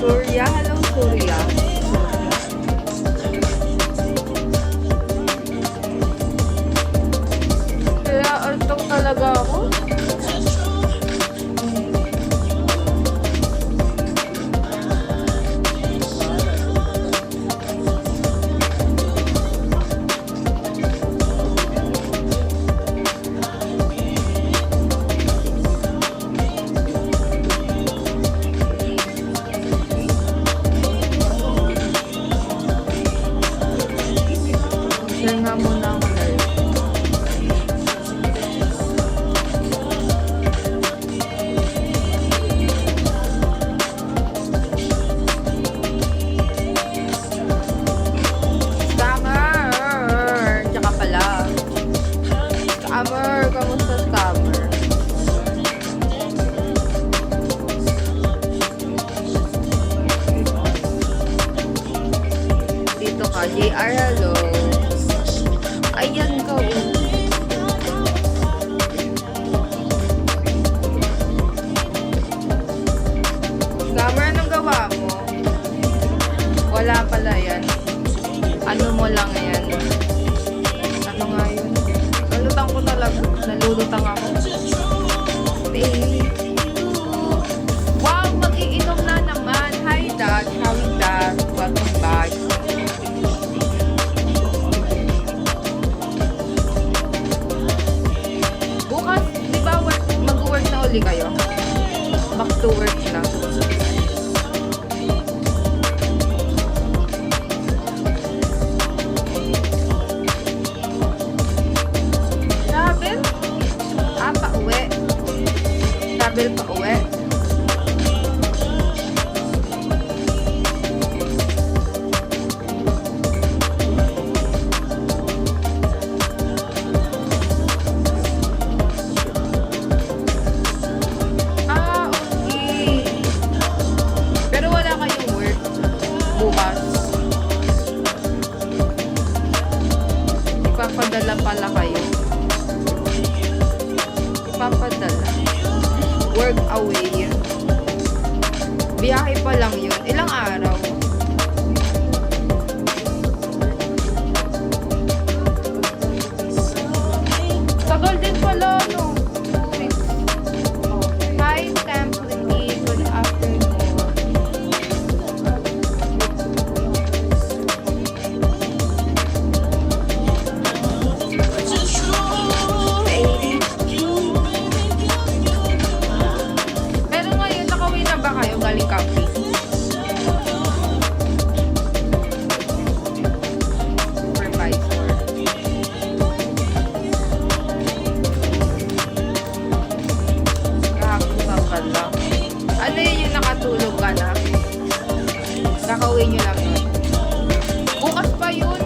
Surya, hello Surya. Kaya altong talaga ako. Share nga muna ako live. Scammer! Tsaka pala. Scammer! Kamusta scammer? Dito ka, JR, hello. Ayan ka, Scammer, anong gawa mo? Wala pala yan. Ano mo lang yan? Ano nga yun? Nalutang ko talaga. Nalulutang ako. Wow, mag-iinom na naman. Hi, Dad. How is that? Welcome back. Bukas, di ba mag-work na uli kayo? Back to work na. Travel? Pa-uwi. Travel pa-uwi. Okay. Pero wala kayong work bukas. Ipapadala pala kayo. Ipapadala. Work away. Biyahe pa lang yun. Ilang araw? Tagal din pala, no? 2 weeks. Hi, Templity. Good afternoon. Pero ngayon, nakauwi na ba kayo galing cafe? Supervisor. Kahapon pa pala. Ano yun yung nakatulog ka na? Kakauwi nyo lang yun. Bukas pa yun.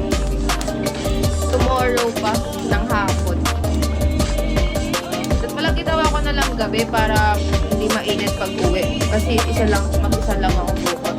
Tomorrow pa ng hapon. At pala ginawa ko na lang gabi para hindi mainit pag uwi. Kasi mag-isa lang ako bukas.